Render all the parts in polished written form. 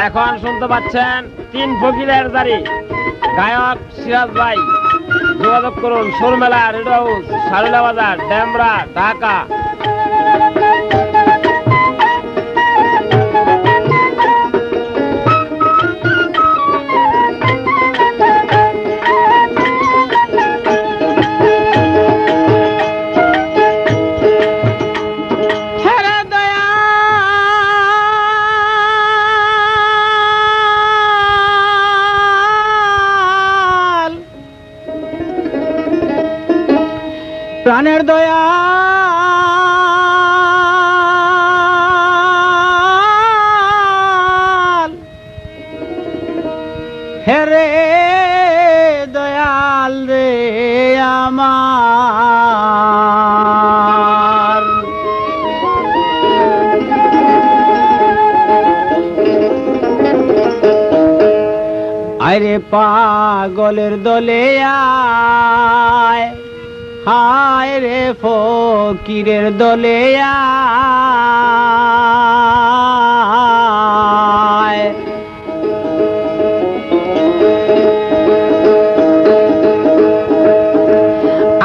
এখন শুনতে পাচ্ছেন তিন ফকিরের জারি গায়ক সিরাজ ভাই। যোগাযোগ করুন সুরমেলা রেডিও হাউস, সারুলা বাজার, ডেমরা, ঢাকা। প্রাণের দয়াল হেরে দয়াল রে আমার আরে পাগলের দলে আয়, হায় রে ফকিরের দলে আয়।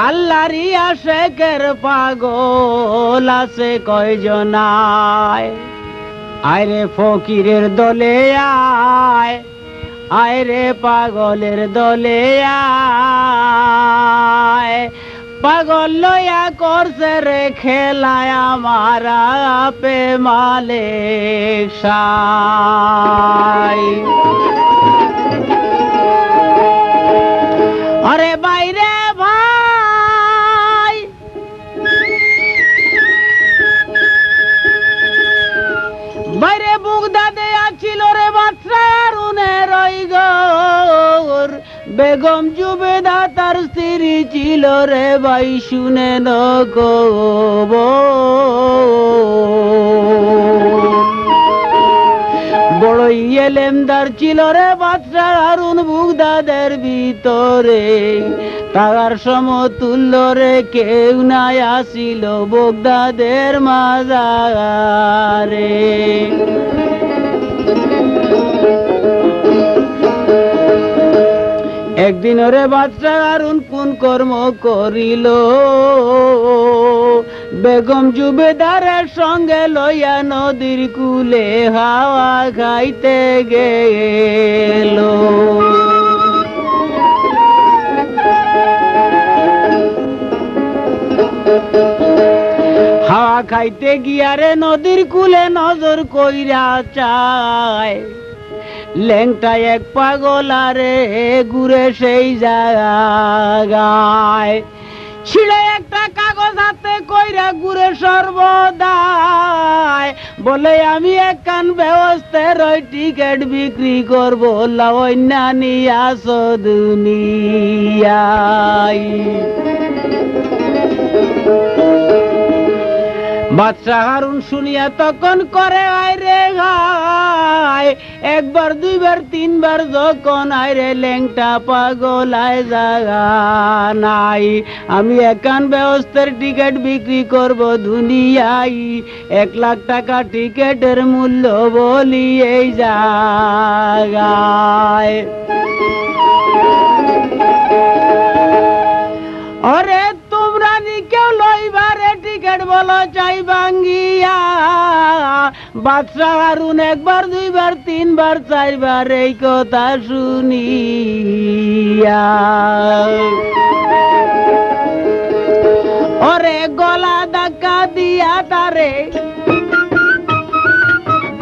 আল্লাহরি আশেকের পাগল আছে কয়জনায়, আয় রে ফকিরের দলে আয়, আয় রে পাগলের দলে আয়। পাগল লইয়া করছে রে খেলায় আমার আপে মালিক সাই। আরে বাইরে ভাই বাইরে বুগদা দেয়া ছিল রে বাচ্চা রুনের গর বেগম জুবেদা তার স্ত্রী ছিল রে ভাই শুনে নগব। বড়ই এলেমদার ছিল রে বাচ্চা হারুন বুগদাদের ভিতরে, তার সমতুল্য রে কেউ নাই আসিল বুগদাদের মাজারে। একদিন রে বাচ্চা হারুন কোন কর্ম করিল, বেগম জুবেদারের সঙ্গে লইয়া নদীর কূলে হাওয়া খাইতে গেল। হাওয়া খাইতে গিয়ারে নদীর কূলে নজর কইরা চায়, লেংটা এক পাগলারে ঘুরে সেই জায়গায়। ছিঁড়ে একটা কাগজ হাতে কইরা ঘুরে সর্বদায়, বলে আমি একখান ব্যবস্থার ওই টিকিট বিক্রি করবো, লাওনা নিয়ে আসো দুনিয়ায়। বাদশা হারুন শুনিয়া তখন করে আইরে গায়, একবার দুইবার তিনবার যখন আইরে লেংটা পাগল আয় জাগা নাই, আমি একান ব্যবস্থার টিকিট বিক্রি করব দুনিয়ায়, 1 লাখ টাকা টিকিটের মূল্য বলি এই জায়গায়। ওরে তোমরা নি কেউ লইবারে টিকিট বলো চাই ভাঙ্গিয়া, বাদশা হারুন একবার দুইবার তিনবার চারবার এই কথা শুনিয়া ওরে গলা ধাক্কা দিয়া তারে,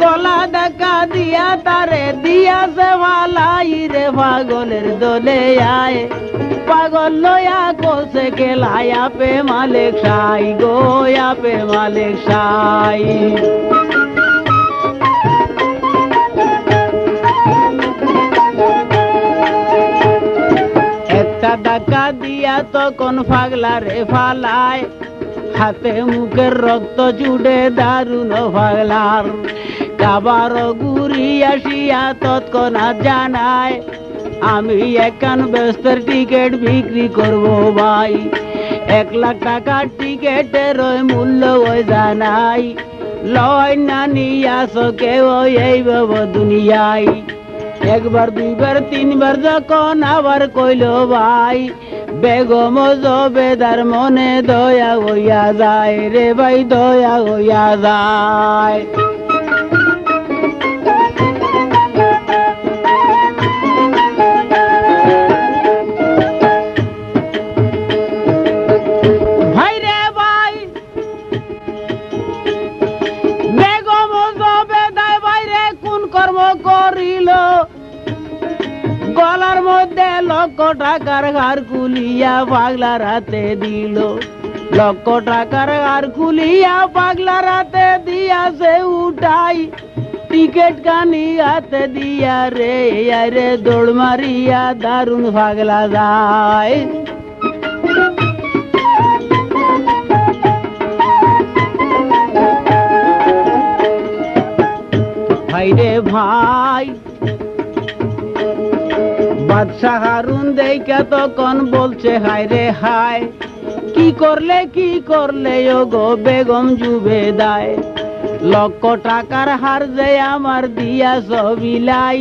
গলা ধাক্কা দিয়া তারে দিয়াছে ভালাই রে পাগলের দলে আয়। পাগল লয়া কোসে খেলায় আপে মালিক সাই গো, আপে মালিক সাই। একটা ধাক্কা দিয়া তখন পাগলা রে ফালায়, হাতে মুখের রক্ত জুড়ে দারুণ পাগলার। কাবার গুড়ি আসিয়া তৎক্ষণাৎ জানায়, আমি একখান ব্যস্তের টিকিট বিক্রি করব ভাই, 1 লাখ টাকার টিকিটের ওই মূল্য ওই জানাই। লয় না নিয়াস কেউ এই বাব দুনিয়ায় একবার দুইবার তিনবার যখন আবার কইল ভাই বেগম জবেদার মনে দয়া হইয়া যায় রে ভাই দয়া হইয়া যায় ভাই রে ভাই বেগম জবেদার বাইরে কোন কর্ম করিল গলার মধ্যে লক্ষ টাকার হার খুলিয়া পাগলার হাতে দিল লক্ষ টাকার হার খুলিয়া পাগলার হাতে দিয়াছে উঠাই টিকেট কানি হাতে দিয়া রে আরে দৌড় মারিয়া দারুণ পাগলা যায় ভাই রে ভাই বাদশাহ হারুন দেখা তখন বলছে হায় রে হায় কি করলে ও গো বেগম জুবেদায় লক্ষ টাকার হার যে আমার দিয়া সবিলাই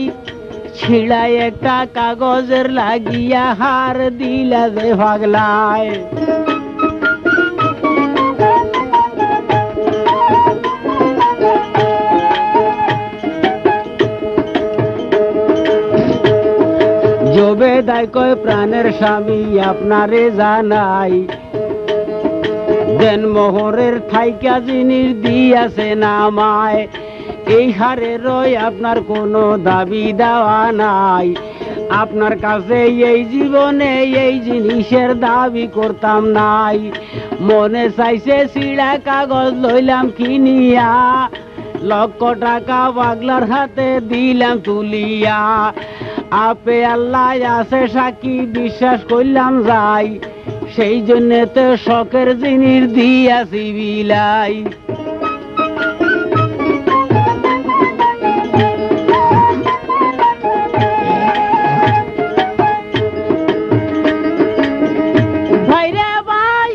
ছিড়াই একটা কাগজের লাগিয়া হার দিলা যে ভাগলায় জবেদায় কয় প্রাণের স্বামী আপনারে জানাই দেন মোহরের থাইকা জিনিস দিয়াছে নামায় এই হারেরই আপনার কোনো দাবি দেওয়া নাই আপনার কাছে এই জীবনে এই জিনিসের দাবি করতাম নাই মনে চাইছে ছিঁড়া কাগজ লইলাম কিনিয়া লক্ষ টাকা পাগলার হাতে দিলাম তুলিয়া আপে আল্লাহ আছে সাক্ষী বিশ্বাস করলাম যাই সেই জন্য তো শখের জিনিস দিয়াছি বিলাই ভাই রে ভাই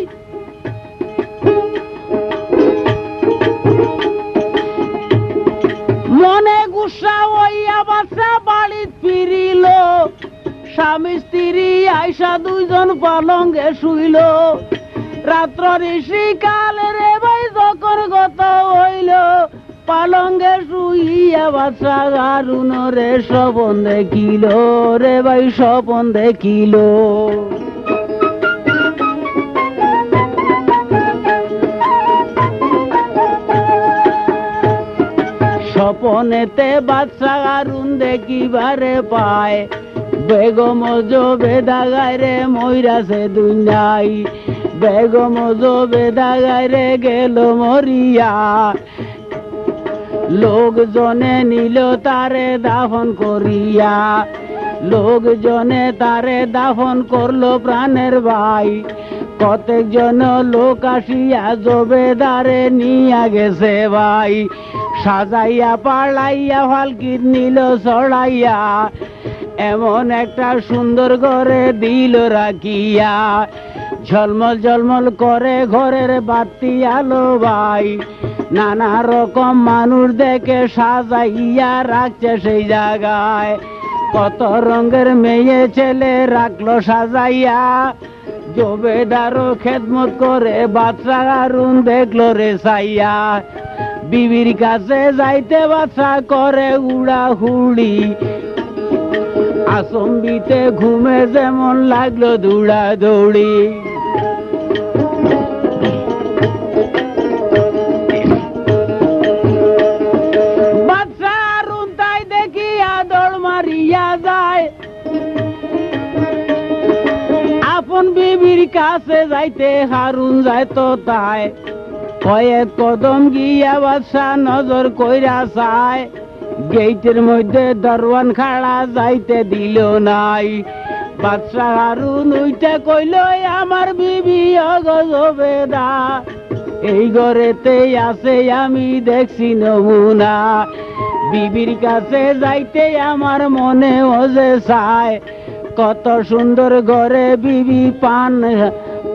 মনে গুসা হইয়া বাচ্চা বাড়িত ফিরিল স্বামী স্ত্রী আইসা দুইজন পালঙ্গে শুইল রাত্র ঋষি কালে রে ভাই যখন গত হইল পালঙ্গে শুইয়া বাচ্চা হারুন রে স্বপন দেখিল রে ভাই স্বপন দেখিল স্বপনেতে বাচ্চা হারুন দেখিবারে পায় বেগম জবেদা গায়রে মইরাছে দুনিয়াই বেগম জবেদা গায়রে গেল মরিয়া লোকজনে নিল তারে দাফন করিয়া লোকজনে তারে দাফন করলো প্রাণের ভাই কতক জন লোক আসিয়া জবেদারে নিয়া গেছে ভাই সাজাইয়া পাড়াইয়া ফালকির নিল চড়াইয়া এমন একটা সুন্দর ঘরে দিল রাখিয়া ঝলমল ঝলমল করে ঘরের বাতি আলো ভাই নানা রকম মানুষ দেখে সাজাইয়া রাখছে সেই জায়গায় কত রঙের মেয়ে ছেলে রাখলো সাজাইয়া জবেদারও খেদমত করে বাচ্চা হারুন দেখলো রে সাইয়া বিবির কাছে যাইতে বাচ্চা করে উড়া হুড়ি আসম্বিতে ঘুমে যেমন লাগলো দৌড়া দৌড়ি বাচ্চা হারুন তাই দেখি আদর মারিয়া যায় আপন বিবির কাছে যাইতে হারুন যাইতো তাই কয়েক কদম গিয়া বাদশা নজর কইরা চায় গেটের মধ্যে দরওয়ান খাড়া যাইতে দিল নাই বাদশা হারুন উইটা কইল আমার বিবি জবেদা এই ঘরেতে আছে আমি দেখছি নমুনা বিবির কাছে যাইতে আমার মনে ওজে চায় কত সুন্দর ঘরে বিবি পান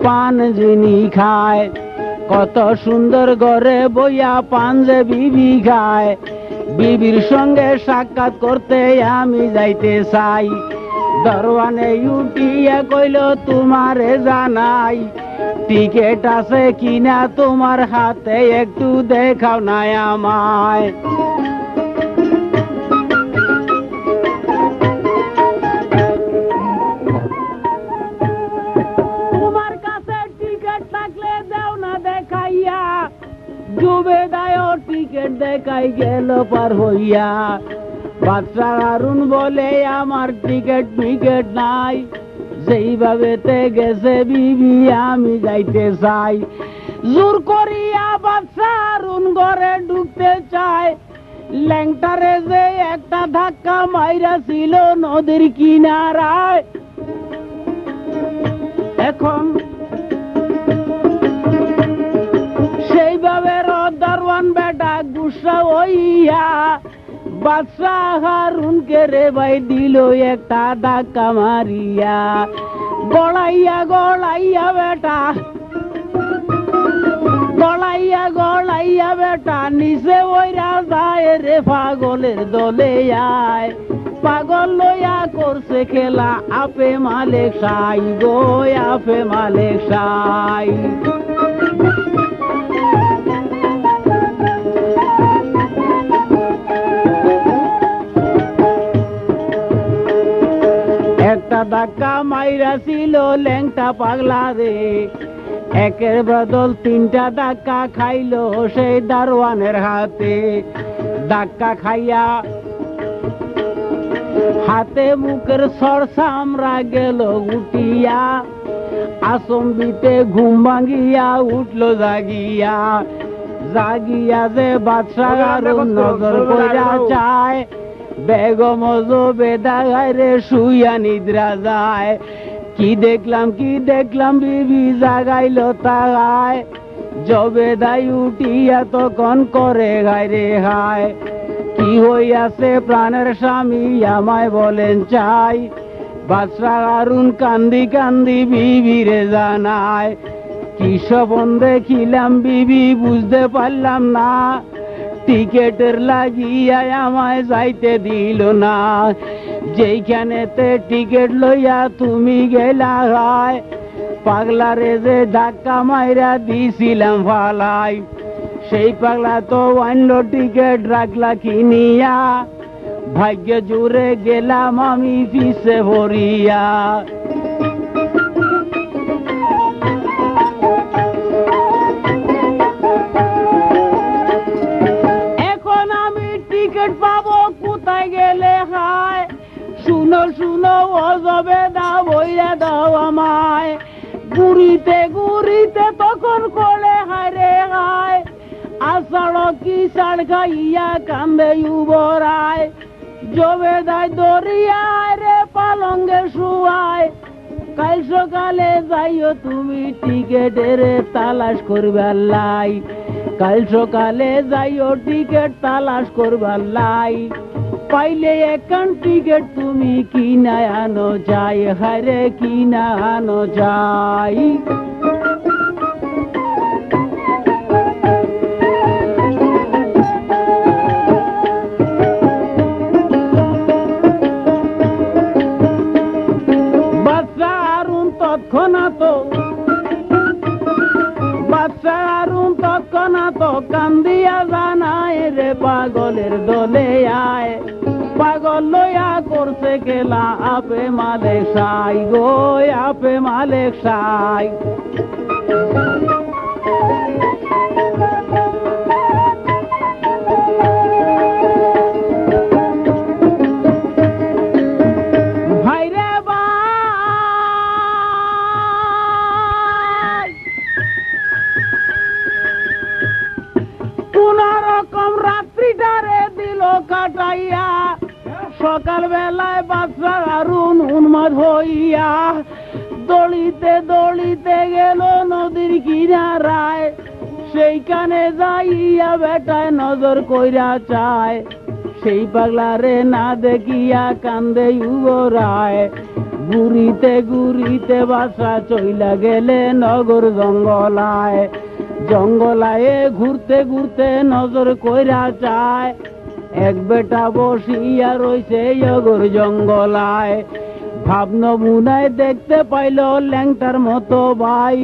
পান যিনি খায় কত সুন্দর ঘরে বইয়া পাঞ্জে বিবি খায়, বিবির সঙ্গে সাক্ষাৎ করতে আমি যাইতে চাই। দরওয়ানে উঠিয়া কইল তোমারে জানাই, টিকেট আছে কিনা তোমার হাতে একটু দেখাও না আমায়। তোমার কাছে টিকেট থাকলে দাও না দেখাইয়া, জুবেদায় টিকেট দেখাই গেল পার হইয়া। বাদশা হারুন বলে আমার টিকেট মিকেট নাই, যেইভাবে গেছে বিবি আমি যাইতে চাই। জোর করিয়া বাদশা হারুন ঘরে ঢুকতে চায়, ল্যাংটারে যে একটা ধাক্কা মাইরা ছিল নদীর কিনারায়। এখন সেইভাবে দারোয়ান বেটা গুসা হইয়া বাদশা হারুনকে রে ভাই দিল একটা ধাক্কা মারিয়া। গড়াইয়া গড়াইয়া বেটা, গড়াইয়া গড়াইয়া বেটা নিচে ওইরা যায় রে পাগলের দলে আয়। পাগল লইয়া করছে খেলা আপে মালিক সাই গো আপে মালিক সাই। একটা ধাক্কা মাইরা ছিল ল্যাংটা পাগলা রে, একের বদল তিনটা ধাক্কা খাইলো সেই দারোয়ানের হাতে। ধাক্কা খাইয়া হাতে মুখের সরসামরা গেল উঠিয়া, আসম্বিতে ঘুম ভাঙিয়া উঠলো জাগিয়া। জাগিয়া যে বাদশা হারুন নজর কইরা চায়, বেগম জুবেদা রে শুইয়া নিদ্রা যায়। কি দেখলাম বিবি জাগাইল তাগায়, জবেদাই উঠিয়া তখন করে গায় রে হায়। কি হইয়াছে প্রাণের স্বামী আমায় বলেন চাই, বাদশা হারুন কান্দি কান্দি বিবিরে জানায়। কি স্বপন দেখিলাম বিবি বুঝতে পারলাম না, টিকেটের লাগিয়া আমায় যাইতে দিল না। যেইখানেতে টিকেট লইয়া তুমি গেলা হয়, পাগলারে যে ধাক্কা মাইরা দিছিলাম ফালাই। সেই পাগলা তো অন্য টিকেট রাখলা কিনিয়া, ভাগ্য জুড়ে গেলাম আমি পিছে ভরিয়া। পাবো কোথায় গেলে হায়, শুনো শুনো ও জবেদা বইরা দাও আমায়। ঘুরিতে ঘুরিতে তখন করে হায় রে হায়, আষাঢ় কি সাড় খাইয়া কান্দে উবরায়। জবেদায় দরিয়ায় রে পালঙ্গে শুয়ায়, কাল সকালে যাইও তুমি টিকেটের তালাশ করবার লাই। কাল সকালে যাইও টিকেট তালাশ করবার লাই, পাইলে একখান টিকেট তুমি কিনা আনো যাই, হারে কিনা আনো যাই। বাদশা হারুন তৎক্ষণাৎ কান্দিয়া জানায় রে পাগলের দলে আয়। পাগল লইয়া করছে খেলা আপে মালিক সাই গো আপে মালিক সাই। ভাইরে ভাই কোন রকম রাত্রিটারে দিল কাটাইয়া, সকাল বেলায় বাদশা হারুন উন্মাদ হইয়া দড়িতে দড়িতে গেল নদীর কিনারায়। সেইখানে যাইয়া বেটায় নজর কইরা চায়, সেই পাগলারে না দেখিয়া কান্দে উবরায়। ঘুরিতে ঘুরিতে বাদশা চইলা গেলে নগর জঙ্গলায়। জঙ্গলায়ে ঘুরতে ঘুরতে নজর কইরা চায়, এক বেটা বসিয়া রইছে অগর জঙ্গলায়। ভাবন মুনায় দেখতে পাইল ল্যাংটার মতো ভাই,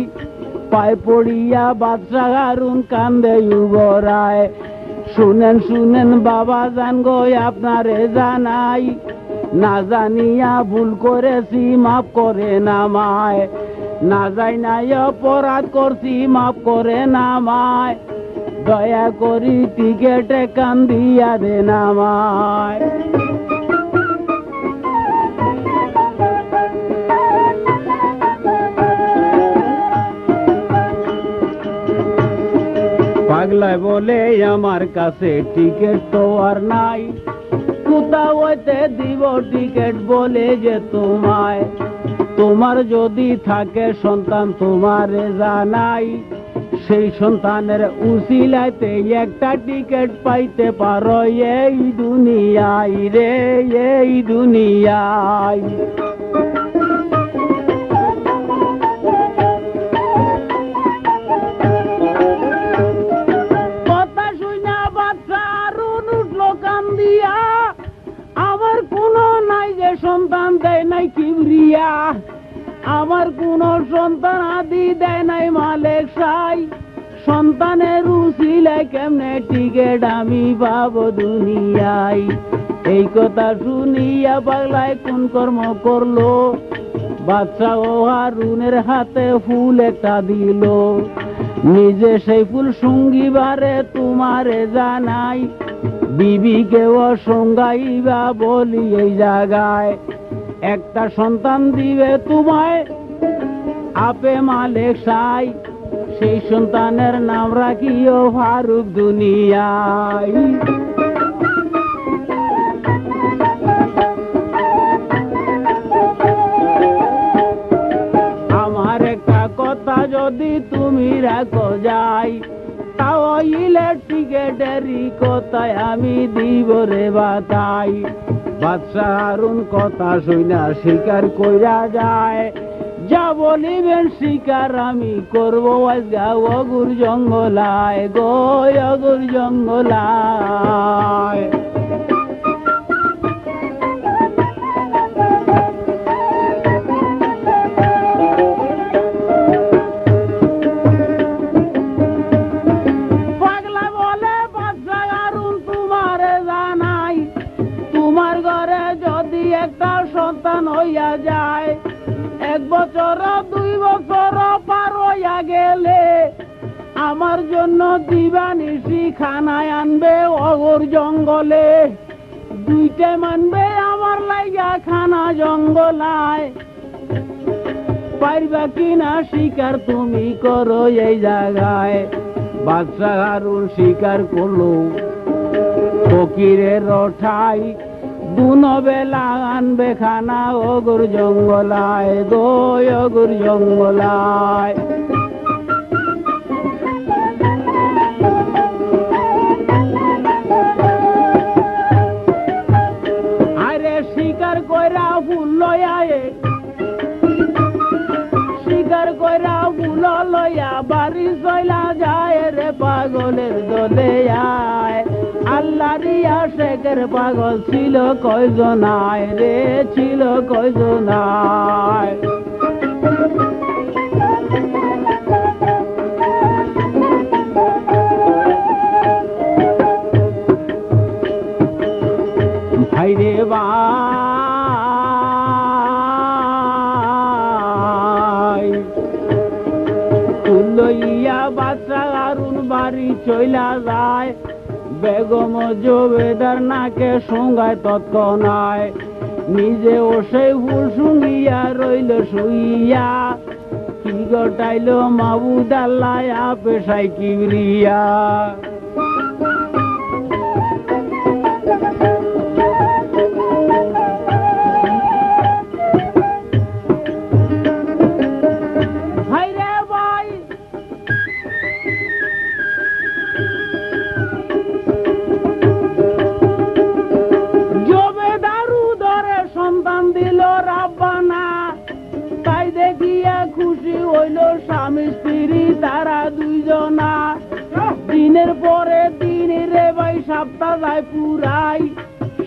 পায়ে পড়িয়া বাদশা হারুন কান্দে উবরায়। শুনেন শুনেন বাবা জান গো আপনারে জানাই, না জানিয়া ভুল করেছি মাফ করে নামায়, না যাই নাই অপরাধ করছি মাফ করে নামায়, দয়া করি টিকেটে কান দিয়া দে নামায়। পাগলায় বলে আমার কাছে টিকেট তো আর নাই, কোথা হইতে দিব টিকেট বলে যে তোমায়। তোমার যদি থাকে সন্তান তোমারে জানাই, সেই সন্তানের উসিলাইতে একটা টিকেট পাইতে পারো এই দুনিয়ায় রে, এই দুনিয়ায়। কথা শুনা বাচ্চা হারুন উঠলো কান্দিয়া, আমার কোনো নাই যে সন্তান দেয় নাই কিবরিয়া, আমার কোনো সন্তান আদি দেয় নাই মালিক সাই, সন্তানের উসিলায় কেমনে টিকেট আমি পাবো দুনিয়ায়। এই কথা শুনিয়া পাগলায় কোন কর্ম করলো, বাচ্চা ও হারুনের হাতে ফুল একটা দিল, নিজে সেই ফুল সঙ্গীবারে তোমারে জানাই, বিবিকেও সঙ্গাইবা বলি এই জায়গায়। একটা সন্তান দিবে তোমায় আপে মালিক সাই, সেই সন্তানের নাম রাখিও ফারুক দুনিয়ায়। আমার একটা কথা যদি তুমি রাখো যাই, তাও টিকেটেরই কথায় আমি দিব রে বাতাই। বাদশা হারুন কথা শুনা স্বীকার কইরা যায়, যা বলিবেন স্বীকার আমি করবো আজগা অগুর জঙ্গলায় গো, অগুর জঙ্গলায়। পাগলা বলে বাদশা হারুন তোমারে জানাই, তোমার ঘরে যদি একটা সন্তান হইয়া যায়, 1 বছর 2 বছর পার হইয়া গেলে আমার জন্য দিবানিশি খানায় আনবে অগর জঙ্গলে, 2 মানবে আমার লাইগা খানা জঙ্গলায়। পারবা কিনা স্বীকার তুমি করো এই জায়গায়। বাদশা হারুন স্বীকার করলো, ফকিরের ঠাই দুনো বেলা আনবে খানা অগুর জঙ্গলায় গো, অগুর জঙ্গলায়। আরে শিকার কইরা ফুল লয়ায়ে, শিকার কইরা ফুল লয়া বাড়ি চইলা যায় রে পাগলের দলে আয়। আল্লাহ রিয়া শেখের পাগল ছিল কয়জনায় রে, ছিল কয়জনায়। ভাইরে ভাই লইয়া বাচ্চা হারুন বাড়ি চইলা যায়, বেগম জবেদার নাকে সঙ্গায় তৎক্ষণায়, নিজে ও সেই ফুল শুঙ্গিয়া রইল শুইয়া, কি গটাইল মাবুদ আল্লাহ পেশাই কিবরিয়া। খুশি হইল স্বামী স্ত্রী তারা দুইজনা, দিনের পরে দিন রে ভাই সপ্তাহ যায় পুরাই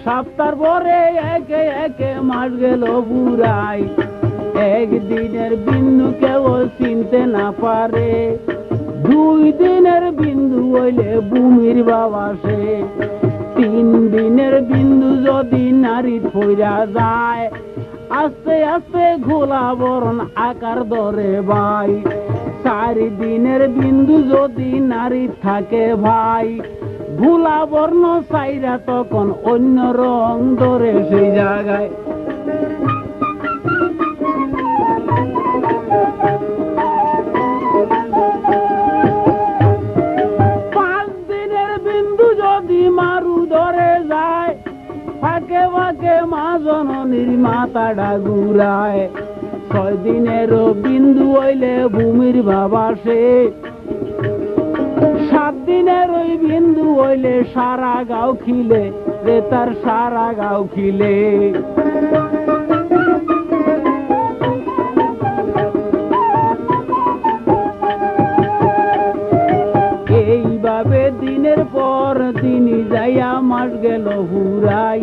সপ্তাহ পরে একে একে মাস গেল বুড়াই একদিনের বিন্দু কেউ চিনতে না পারে 2 দিনের বিন্দু হইলে ভূমির বাবা সে 3 দিনের বিন্দু যদি নারী ফইরা যায় আস্তে আস্তে ঘোলা বরণ আকার ধরে ভাই 4 দিনের বিন্দু যদি নারী থাকে ভাই ঘোলা বর্ণ চাইরা তখন অন্য রং ধরে সেই জায়গায় 5 দিনের বিন্দু যদি মারু ধরে যায় ফাঁকে ফাঁকে মা জননীর মাথাটা ঘুরায় 6 দিনেরও বিন্দু হইলে ভূমির বাবা সে 7 দিনের ওই বিন্দু হইলে সারা গাঁও খিলে রে তার সারা গাঁও খিলে এইভাবে দিনের পর দিনই যাইয়া মাস গেল হুরাই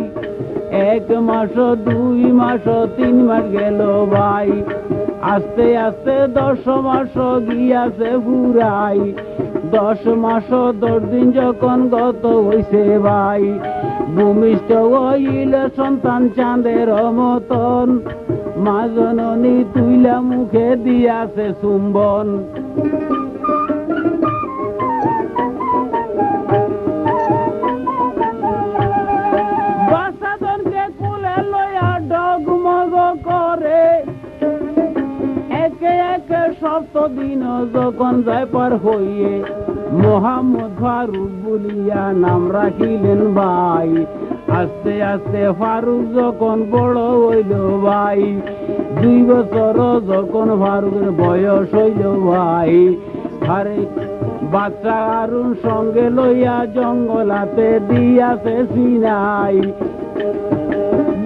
1 মাস 2 মাস 3 মাস গেল ভাই আস্তে আস্তে 10 মাস গিয়াছে হুরাই 10 মাস 10 দিন যখন গত হইছে ভাই ভূমিষ্ঠ হইল সন্তান চাঁদের মতন মা জননী তুইলা মুখে দিয়াছে চুম্বন বাচ্চাদেরকে কোলে লইয়া ডগমগ করে একে একে 7 দিন যখন যায় পার হইয়ে মোহাম্মদ ফারুক বলিয়া নাম রাখিলেন ভাই আস্তে আস্তে ফারুক যখন বড় হইল ভাই 2 বছর যখন ফারুকের বয়স হইল ভাই আরে বাচ্চা আরুন সঙ্গে লইয়া জঙ্গলাতে দিয়াছে সিনাই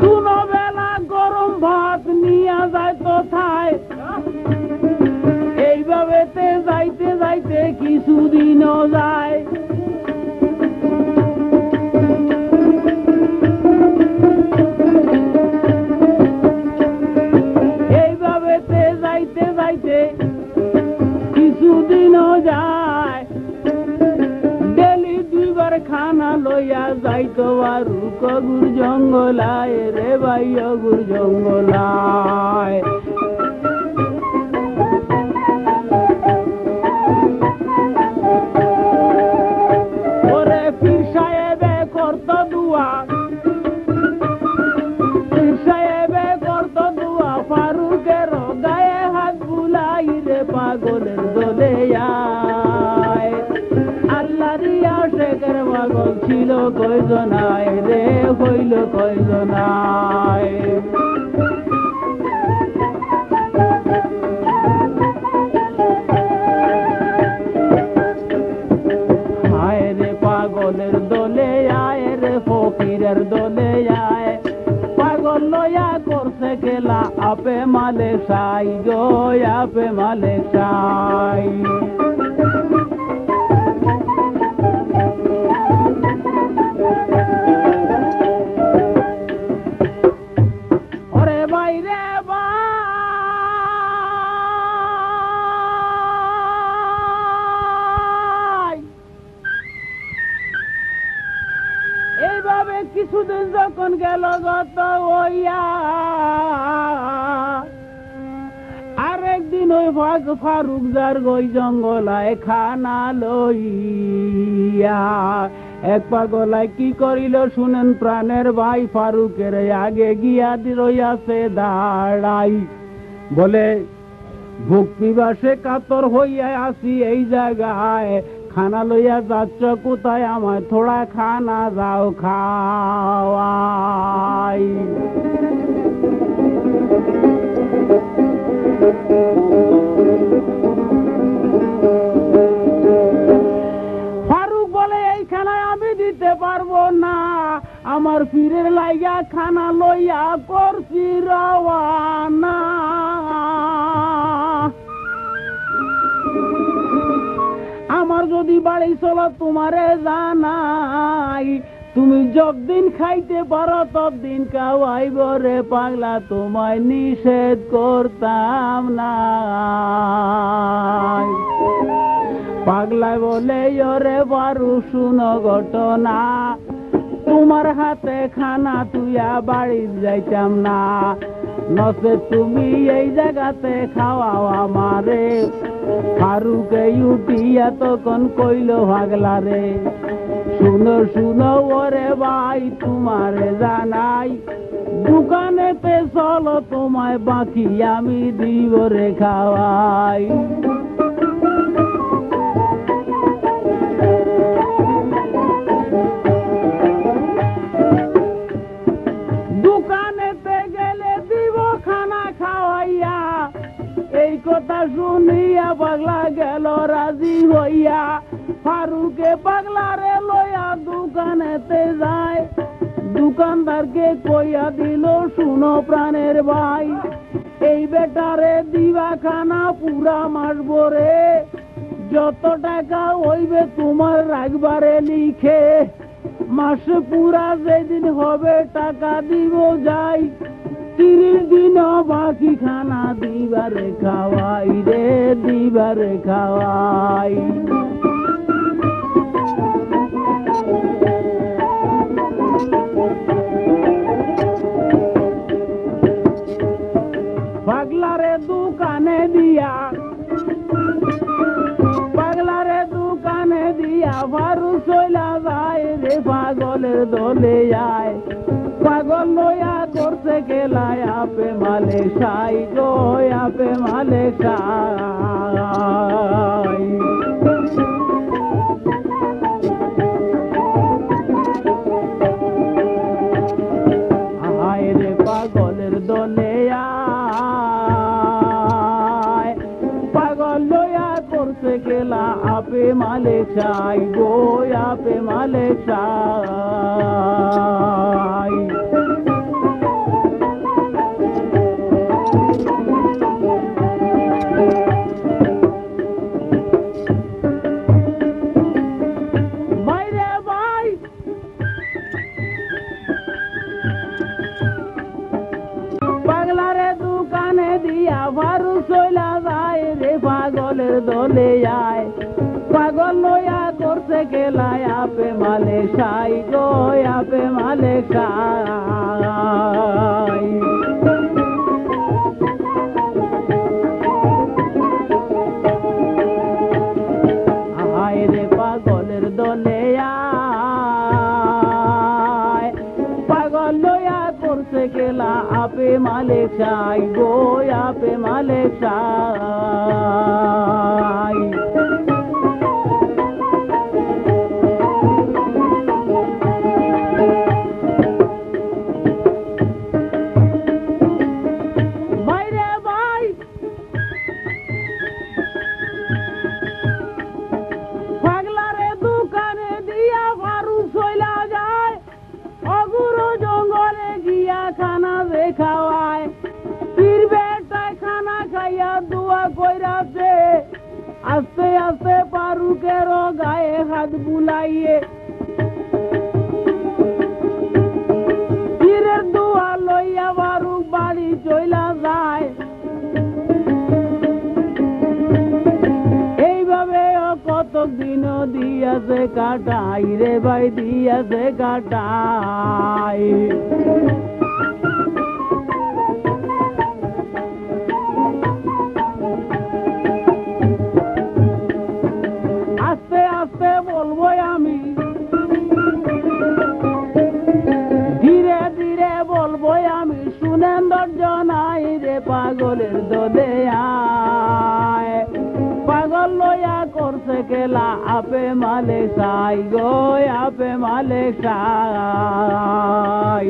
দুনো বেলা গরম ভাত নিয়া যায় তো থায় এইভাবে যাইতে যাইতে কিছুদিনও যায় এইভাবে যাইতে যাইতে কিছুদিনও যায় ডেলি 2 বার খানা লইয়া যাইতো আর কগুর জঙ্গলায় রে ভাই অগুর জঙ্গলায় ওরে পীর সাহেবে করত দুয়া পীর সাহেবে করত দুয়া ফারুকের গায়ে হাত বুলাই রে পাগলের দলে আয় আল্লাহ রিয়া শেখের পাগল ছিল কয়জনায় রে হইল কয়জনায় হায় রে পাগলের দলে আয় রে ফকিরের দলে আয় পাগল লয়া করছে খেলা আপে মালে সাই গো আপে মালে সাই ওরে বাইরে ভাই এইভাবে কিছুদিন যখন গেল গত হইয়া আরেকদিন ওই ফারুক যার গই জঙ্গলায় খানা লইয়া এক পাগলায় কি করিল শুনেন প্রাণের ভাই ফারুকের আগে গিয়া রইয়াছে দাঁড়াই বলে ভোগ পিপাসে কাতর হইয়া আসি এই জায়গায় খানা লইয়া যাচ্ছ কোথায় আমায় থোড়া খানা যাও খাওয়াই ফারুক বলে এই খানায় আমি দিতে পারবো না আমার পীরের লাইগা খানা লইয়া করছি রওয়ানা আমার যদি বাড়ি চলো তোমারে জানাই তুমি যতদিন খাইতে পারো ততদিন খাওয়াইব রে পাগলা তোমায় নিষেধ করতাম না পাগলায় বলে ওরে বারু শুনো ঘটনা তোমার হাতে খানা তুইয়া বাড়ি যাইতাম না নচে তুমি এই জায়গাতে খাওয়াও আমারে ফারুকে উঠিয়া তখন কইল পাগলা রে শুনো শুনো ওরে ভাই তোমারে জানাই দোকানেতে চলো তোমায় বাকি আমি দিব রে খাওয়াই দোকানেতে গেলে দিব খানা খাওয়াইয়া এই কথা শুনিয়া পাগলা গেল রাজি হইয়া ফারুকে পাগলা রে লইয়া দোকানেতে যায় দোকানদারকে কইয়া দিল শুনো প্রাণের ভাই এই বেটারে দিবা খানা পুরা মাস ভরে যত টাকা হইবে তোমার রাখবারে লিখে মাসে পুরা যেদিন হবে টাকা দিব যাই 30 দিন বাকি খানা দিবারে খাওয়াই রে দিবারে খাওয়াই পাগলারে দোকানে দিয়া ফারু চইলা যায় রে পাগলের দলে যায় পাগল লইয়া করছে গেলায় আপে মালে সাই গো আপে মালে সাই আয় রে পাগলের দলে আয় পাগল লইয়া করছে গেলা আপে মালে সাই গো আপে মালে সাই পাগলারে দোকানে দিয়া ফারু চইলা যায় রে পাগলের দলে যায় পাগল লইয়া করছে গেলায় আপে মালে সাই গো আপে মালে সাই আয় রে পাগলের দলে আয় পাগল লইয়া করছে গেলা আপে মালে সাই গো আপে মালে সাই পাগলারে দোকানে দিয়া ফারু চইলা যায় অগুরো জঙ্গলে গিয়া খানা দেখাওয়ায় পীর বেটায় খানা খাইয়া দোয়া কইরাছে আস্তে আস্তে ফারুকের গায়ে হাত বুলাইয়ে পীরের দোয়া লইয়া ফারুক বাড়ি চইলা যায় এইভাবে কত দিন দিয়াছে কাটাই রে ভাই দিয়াছে কাটাই আস্তে আস্তে বলবো আমি ধীরে ধীরে বলবো আমি শুনেন দর্জনাই রে পাগলের দলে আয় পাগল লইয়া করছে খেলা আপে মালে সাই গো আপে মালে সাই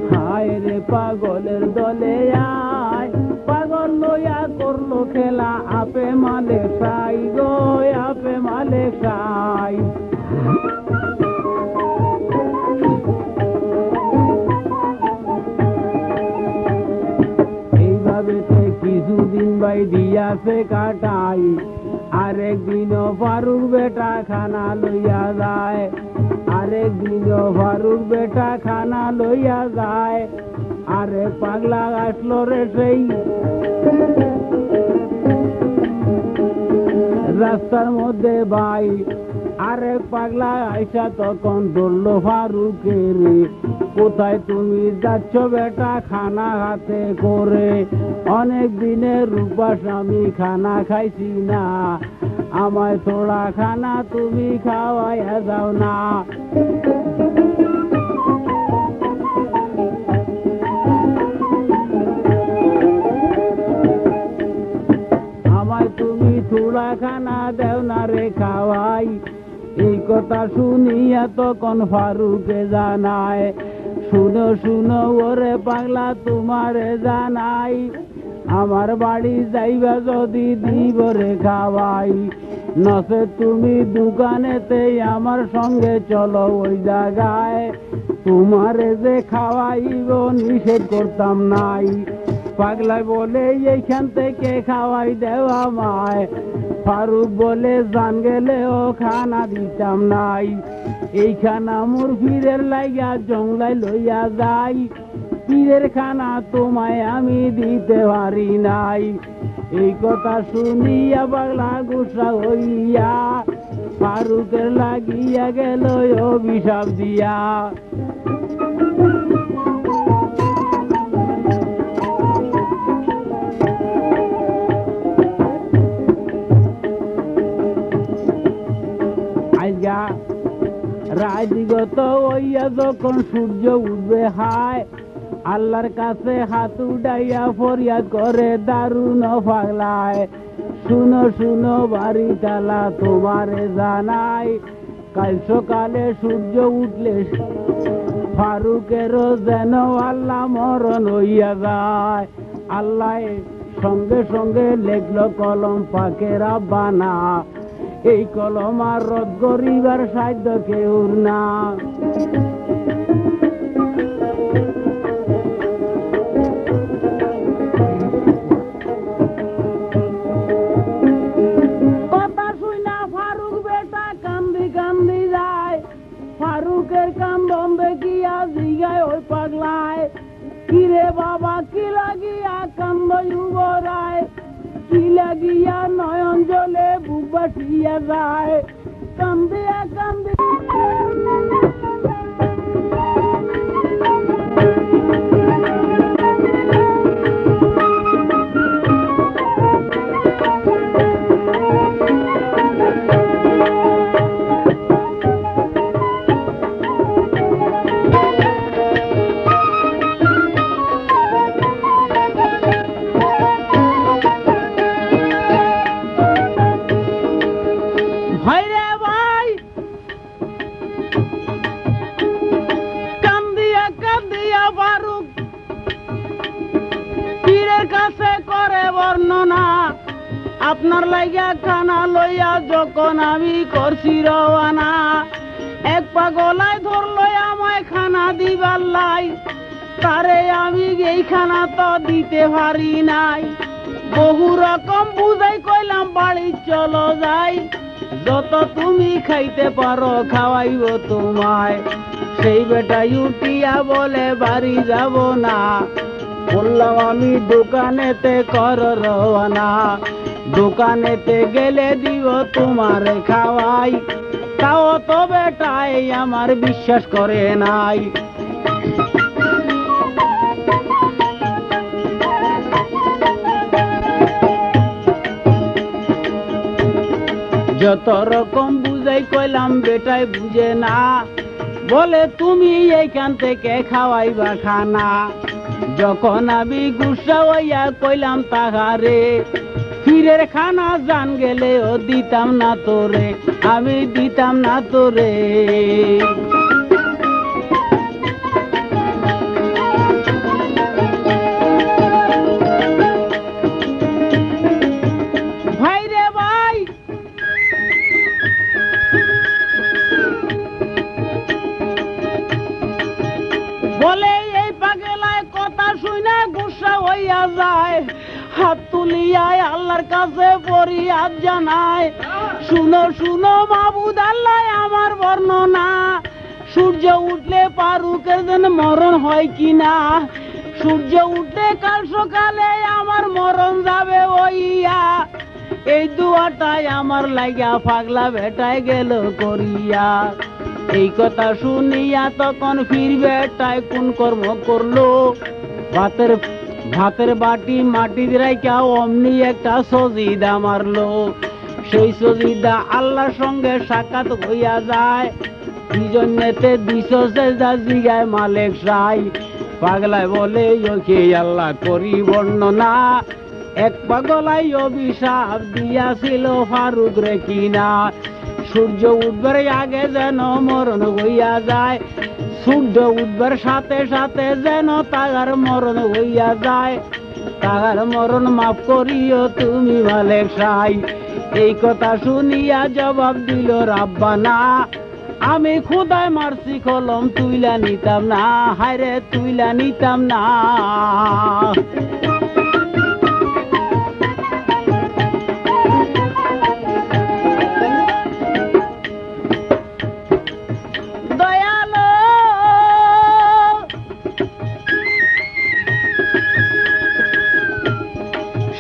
হায় রে পাগলের দলে আয় পাগল লইয়া করলো খেলা আপে মালে সাই গো আপে মালে সাই সময় দিয়াছে কাটাই আরেকদিনও ফারুক বেটা খানা লইয়া যায় আরেকদিনও ফারুক বেটা খানা লইয়া যায় আরে পাগলা আসলো রে সেই রাস্তার মধ্যে ভাই আরেক পাগলা আইসা তখন ধরলো ফারুকের কোথায় তুমি যাচ্ছ বেটা খানা হাতে করে অনেক দিনের রূপাস আমি খানা খাইছি না আমায় থোড়া খানা তুমি খাওয়াইয়া যাও না আমায় তুমি থোড়া খানা দেও না রে খাওয়াই এই কথা শুনিয়া তখন ফারুকে জানায় শুনো শুনো ওরে পাগলা তোমারে জানাই আমার বাড়ি যাইবা যদি দিব রে খাওয়াই নসে তুমি দোকানেতে আমার সঙ্গে চলো ওই জায়গায় তোমারে যে খাওয়াইব নিষেধ করতাম নাই পাগলা বলে এইখান থেকে খাওয়াই দেও আমায় ফারুক বলে জান গেলে ও খানা দিতাম নাই এই খানা মোর পীরের লাইয়া জংলায় লইয়া যাই পীরের খানা তোমায় আমি দিতে পারি নাই এই কথা শুনিয়া পাগলা গুসা হইয়া ফারুকের লাগিয়া গেল অভিশাপ দিয়া রাজগত হইয়া যখন সূর্য উঠবে হায় আল্লাহর কাছে হাত উঠাইয়া ফরিয়াদ করে দারুণ পাগলায় শুনো শুনো বাড়ি তালা তোমারে জানাই কাল সকালে সূর্য উঠলে ফারুকেরও যেন আল্লাহ মরণ হইয়া যায় আল্লাহ সঙ্গে সঙ্গে লেখলো কলম পাকের বানা এই কলম আর রদ করিবার সাধ্য কেউ না কথা শুনা ফারুক বেটা কান্দি কান্দি যায় ফারুকের কান বন্ধে গিয়া জিগায় ওই পাগলায় কিরে বাবা কি লাগিয়া কান্দ যুবরায় কি লাগিয়া নয়ন জলে বুক বাসিয়া যায় কান্দিয়া কান্দি আপনার লাইগা খানা লইয়া যখন আমি করছি রওয়ানা এক পাগলায় ধরলো আমায় খানা দিবার লাই তারে আমি এই খানা তো দিতে পারি নাই বহু রকম বুঝাই কইলাম বাড়ি চলো যাই যত তুমি খাইতে পারো খাওয়াইব তোমায় সেই বেটা উঠিয়া বলে বাড়ি যাব না বললাম আমি দোকানেতে কর রওয়ানা দোকানেতে গেলে দিব তোমারে খাওয়াই তাও তো বেটাই আমার বিশ্বাস করে নাই যত রকম বুঝাই কইলাম বেটাই বুঝে না বলে তুমি এইখান থেকে খাওয়াইবা খানা যখন আমি গুসা হইয়া কইলাম তাহারে ফিরের খানা জান গেলে ও দিতাম না তোরে আমি দিতাম না তোরে ভাই রে ভাই বলে এই পাগলায় কথা শুনে গুসা হইয়া যায় হাত তুলিয়া ফরিয়াদ জানায়, শুনো শুনো মাবুদ আল্লাহ আমার বর্ণনা, সূর্য উঠলে ফারুকের যেন মরণ হয় কিনা, সূর্য উঠলে কাল সকালে আমার মরণ যাবে ওইয়া, এই দুয়াটাই আমার লাগিয়া পাগলা বেটায় গেল করিয়া। এই কথা শুনিয়া তখন ফির বেটায় কোন কর্ম করলো, ভাতের বাটি মাটি রাইখা অমনি একটা সজিদা মারলো, সেই সজিদা আল্লাহর সঙ্গে সাক্ষাৎ হইয়া যায়, কি জন্যেতে 200 সেজদা জিগায় মালিক সাই। পাগলায় বলে ওকে আল্লাহ করি বর্ণনা, এক পাগলাই অভিশাপ দিয়াছিল ফারুক রে কিনা, সূর্য উঠবার আগে যেন মরণ হইয়া যায়, সূর্য উঠবার সাথে সাথে যেন তাহার মরণ হইয়া যায়, তাহার মরণ মাফ করিও তুমি মালিক সাই। এই কথা শুনিয়া জবাব দিল রাব্বানা, আমি খোদায় মারছি কলম তুইলা নিতাম না, হায়রে তুইলা নিতাম না। দয়ালো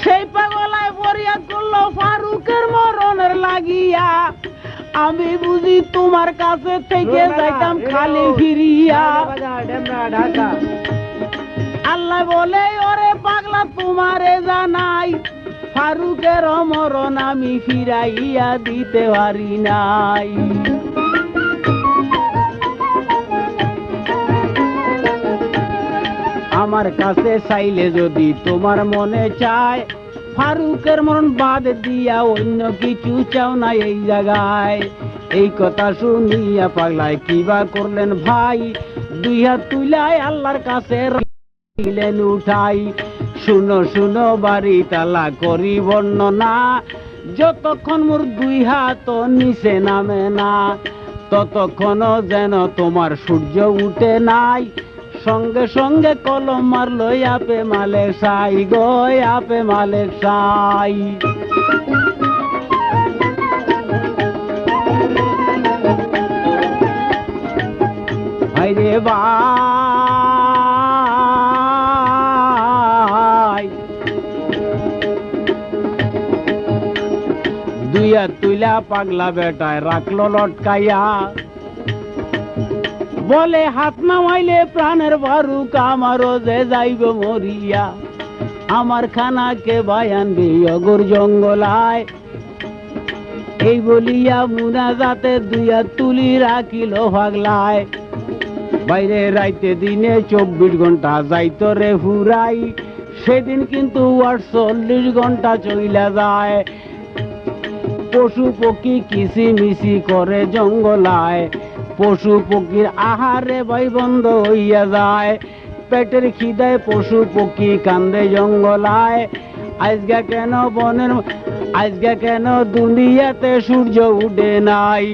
সেই পাগলায় ফরিয়াদ করলো ফারুকের মরণের লাগিয়া, আমি বুঝি তোমার কাছে থেকে যাইতাম খালি ফিরিয়া। আল্লাহ বলে ওরে পাগলা তোমারে জানাই, ফারুকের মরণ আমি ফিরাইয়া দিতে পারি নাই। আমার কাছে চাইলে যদি তোমার মনে চায়, ফারুকের মরণ বাদ দিয়া অন্য কিছু চাও না এই জায়গায়। এই কথা শুনিয়া পাগলায় কিবা করলেন ভাই, 2 হাত তুলায় আল্লাহর কাছে রাখিলেন উঠাই। শুনো শুনো বাড়ি তালা করি বর্ণনা, যতক্ষণ মোর 2 হাত নিচে নামে না, ততক্ষণ যেন তোমার সূর্য উঠে নাই, সঙ্গে সঙ্গে কলম মারলো আপে মালিক সাই গো, আপে মালিক সাই। ভাইরে ভাই 2 হাত তুইলা পাগলা বেটায় রাখলো লটকাইয়া, বলে হাত নামাইলে প্রাণের ফারুক আমারও যে যাইব মরিয়া, আমার খানাকে বায়ানবি অগর জঙ্গলায়। এই বলিয়া মুনাজাতে 2 হাত তুলি রাখিল পাগলায়। বাইরে রাইতে দিনে 24 ঘন্টা যাইতো রে ফুরাই, সেদিন কিন্তু 48 ঘন্টা চইলা যায়। পশু পক্ষী কিচিমিচি করে জঙ্গলায়, পশু পক্ষীর আহারে ভাই বন্ধ হইয়া যায়, পেটের খিদায় পশু পক্ষী কান্দে জঙ্গলায়। আজকে কেন দুনিয়াতে সূর্য উঠে নাই।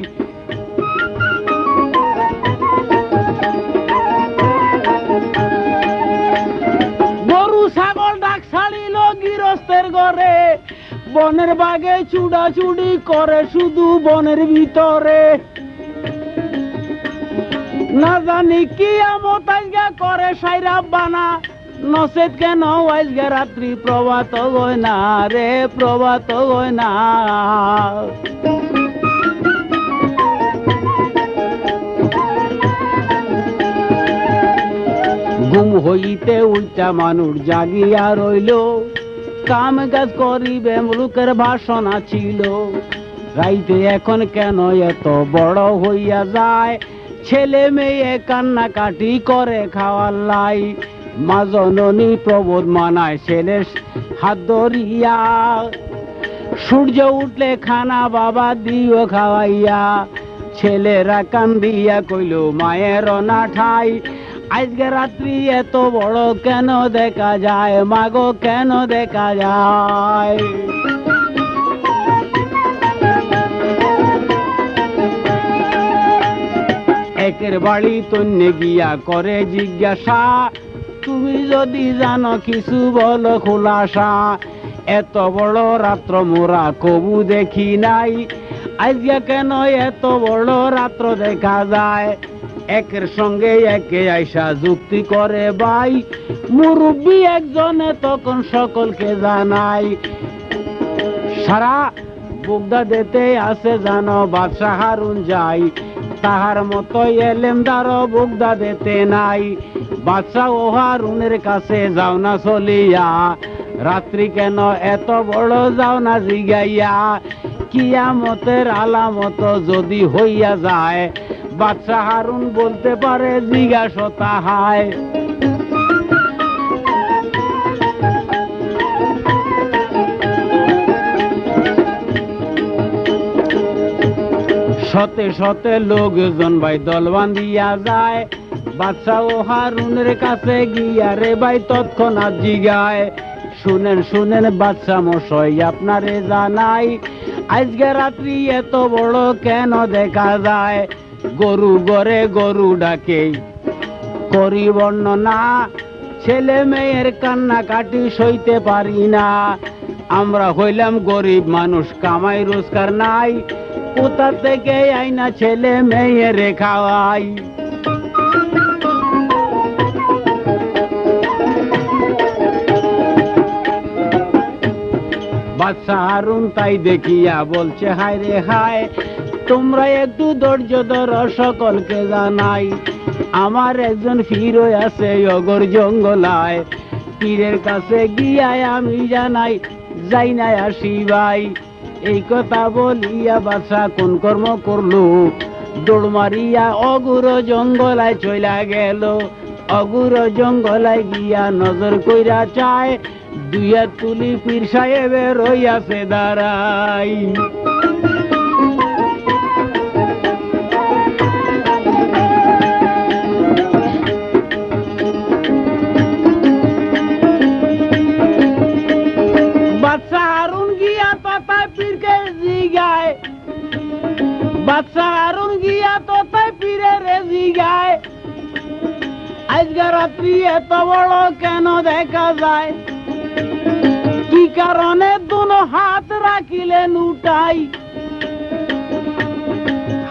গরু ছাগল ডাক ছাড়িল গৃহস্থের ঘরে, বনের বাগে চুডাচুডি করে শুধু বনের ভিতরে, না জানি কি আমত আজকে করে সাইরা বানা, নচেত কেন আজকে রাত্রি প্রভাত হয় না রে, প্রভাত হয় না। ঘুম হইতে উল্টা মানুষ জাগিয়া রইল, কাম কাজ করিবে মুলুকের বাসনা ছিল, রাইতে এখন কেন এত বড় হইয়া যায়, ছেলে মেয়ে কান্নাকাটি করে খাওয়ার লাই, মা জননী প্রবোধ মানায় ছেলের হাত ধরিয়া, সূর্য উঠলে খানা বাবা দিও খাওয়াইয়া, ছেলেরা কান্দিয়া কইল মায়ের না ঠাই, আজকে রাত্রি এত বড় কেন দেখা যায়, মাগো কেন দেখা যায়। একের বাড়ি তন্যে গিয়া করে জিজ্ঞাসা, তুমি যদি জানো কিছু বলো খোলাসা, এত বড় রাত্র মোরা কবু দেখি নাই, আজকে কেন এত বড় রাত্র দেখা যায়। একের সঙ্গে একে আইসা যুক্তি করে ভাই, মুরব্বী একজনে তখন সকলকে জানাই, সারা বুগদা দিতে আছে জানো বাদশাহ হারুন যাই, তাহার মতো এলেমদারও বুগদা দিতে নাই। বাদশাহ ও হারুনের কাছে যাও না চলিয়া, রাত্রি কেন এত বড় যাও না জিগাইয়া, কিয়ামতের আলামত যদি হইয়া যায়, বাদশাহ হারুন বলতে পারে জিজ্ঞাসা তাহায়। শতে শতে লোকজন ভাই দল বান্ধিয়া যায়, বাদশাহ ও হারুনের কাছে গিয়া রে ভাই তৎক্ষণাৎ জিগায়, শুনেন শুনেন বাদশাহ মশাই আপনারে জানাই, আজকে রাত্রি এত বড় কেন দেখা যায়। গরু গরে গরু ডাকে করি বর্ণনা, ছেলে মেয়ের কান্না কাটি সইতে পারি না, আমরা হইলাম গরিব মানুষ কামাই রোজগার নাই, কোথা থেকে আইনা ছেলে মেয়ে রে খাওয়াই। বাদশাহ হারুন তাই দেখিয়া বলছে হায় রে হায়, তোমরা একটু ধৈর্য ধরো সকলকে জানাই, আমার একজন পীর আছে অগর জঙ্গলায়, পীরের কাছে গিয়ায় আমি জানাই যাই না আসি ভাই। এই কথা বলিয়া বাদশাহ কোন কর্ম করলো, দৌড় মারিয়া অগুর জঙ্গলায় চইলা গেল, অগুর জঙ্গলায় গিয়া নজর কইরা চায়, দুইয়া তুলি পীর সাহেবের রইয়াছে দাঁড়াই। বাদশাহ হারুন গিয়া তথায় পীরকে জিগায়, বাদশাহ হারুন গিয়া তথায় পীরের জিগায়, আজকে রাত্রি এত বড় কেন দেখা যায়, কি কারণে দুনো হাত রাখিলেন উঠাই,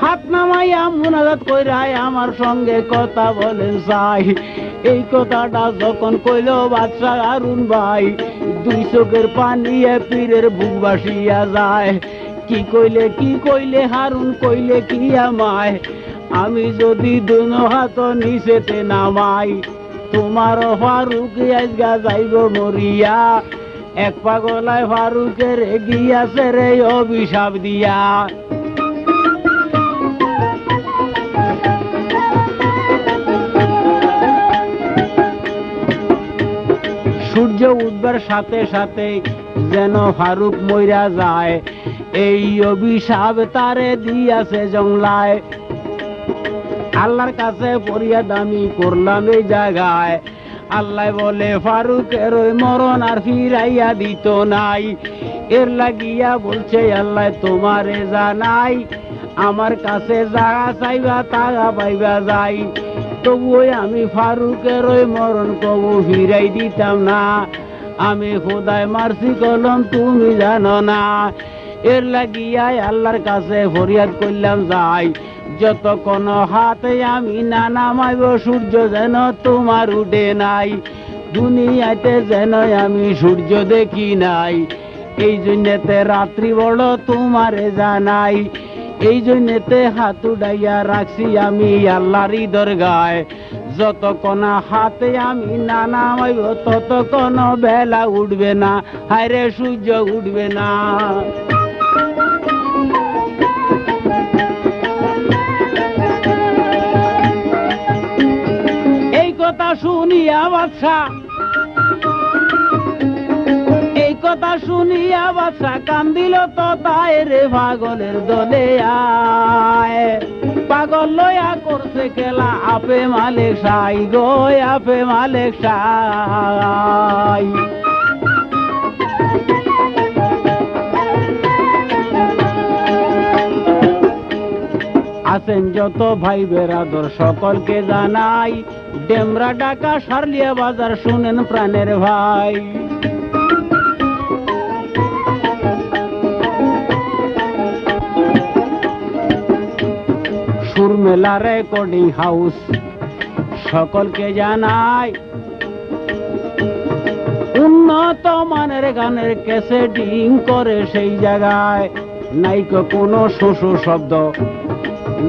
হাত নামাইয়া মুনাজাত কইরাই আমার সঙ্গে কথা বলেন চাই। এই কথাটা যখন কইল বাদশাহ হারুন ভাই, দুই চোখের পানি পীরের বুক বাসিয়া যায়। কি কইলে হারুন কইলে কি আমায়, আমি যদি দুনো হাত নিচেতে নামাই, তোমার ফারুক আজগা যাইব মরিয়া, এক পাগলায় ফারুকের গিয়াছে রে অভিশাপ দিয়া। সূর্য উঠবার সাথে সাথে যেন ফারুক মইরা যায়, এই অভিশাপ তারে দিয়াছে জংলায়। আল্লাহর কাছে ফরিয়াদ আমি করলাম এই জায়গায়, আল্লাহ বলে ফারুকের ওই মরণ আর ফিরাইয়া দিত নাই। এর লাগিয়া বলছে আল্লাহ তোমারে জানাই, আমার কাছে যাহা চাইবা তাহা পাইবা যাই, তবুও আমি ফারুকের ওই মরণ কবু ফিরাই দিতাম না, আমি খোদায় মারছি কলম তুমি জানো না। এর লাগিয়াই আল্লাহর কাছে ফরিয়াদ করলাম যাই, যতক্ষণ হাতে আমি না নামাইব সূর্য যেন তোমার উঠে নাই, দুনিয়াতে যেন আমি সূর্য দেখি নাই। এই জন্যতে রাত্রি বড় তোমারে জানাই, এই জন্যতে হাত উঠাইয়া রাখছি আমি আল্লাহরই দরগায়, যতক্ষণ হাতে আমি না নামাইব ততক্ষণ বেলা উঠবে না, হায়রে সূর্য উঠবে না। এই কথা শুনিয়া বাদশাহ, এই কথা শুনিয়া বাদশাহ কান্দিল তো তাই রে পাগলের দলে আয়, পাগল লয়া করছে খেলা আপে মালিক সাই গো আপে মালিক সাই। আছেন যত ভাই বেরাদর সকলকে জানাই, ডেমরা ঢাকা সারলিয়া বাজার শুনেন প্রাণের ভাই। সুরমেলা রেকর্ডিং হাউস সকলকে জানাই উন্নত মানের গানের ক্যাসেটিং করে সেই জায়গায় নাইকো কোনো শোষ শব্দ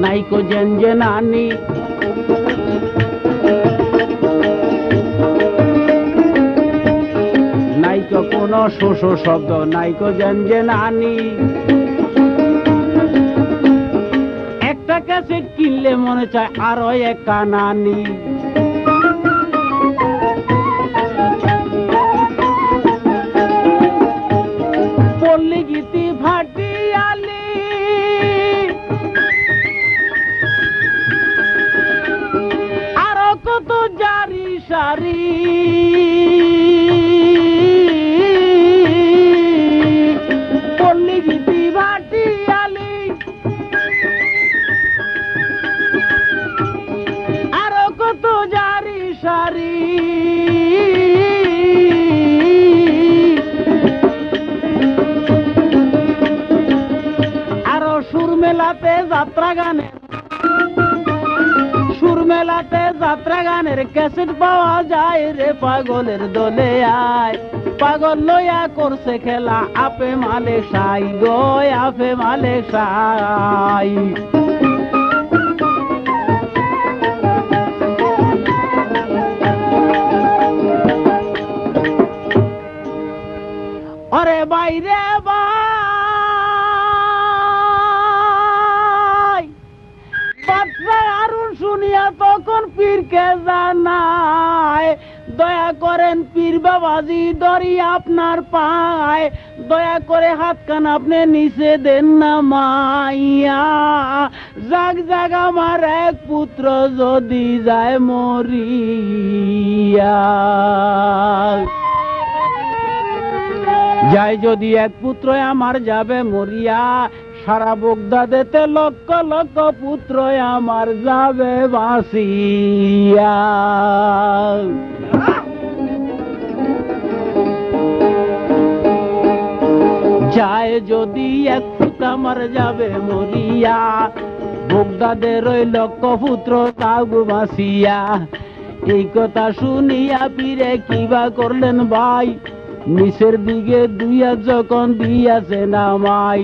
নাইকো জেনজেনানি নাইকো কোনো শোষ শব্দ নাইকো জেনজেনানি একটা ক্যাসেট কিনলে মনে চায় আরো এক কানানি পল্লী গীতি ভাটিয়ালি আরো কত জারি সারি পল্লী গীতি ভাটিয়ালি আরো কত জারি সারি সুরমেলাতে যাত্রা গানের ক্যাসেট পাওয়া যায় রে পাগলের দলে আয় পাগল লইয়া করছে খেলা আপে মালে সাই গো আপে মালে সাই ওরে বাইরে শুনিয়া তখন পীরকে জানায় দয়া করেন পীর বাবাজি ধরি আপনার পায় দয়া করে হাত কান আপনি নিচে দেন না মাইয়া জাগ জাগ আমার এক পুত্র যদি যায় মরিয়া যায় যদি এক পুত্র আমার যাবে মরিয়া সারা বগদাদেতে লক্ষ লক্ষ পুত্র আমার যাবে বাসিয়া যায় যদি এক পুত্র আমার যাবে মরিয়া বগদাদের ওই লক্ষ পুত্র তাও বাসিয়া এই কথা শুনিয়া পীরে কিবা করলেন ভাই নিচের দিকে দুইয়া যখন দিয়াছে নামাই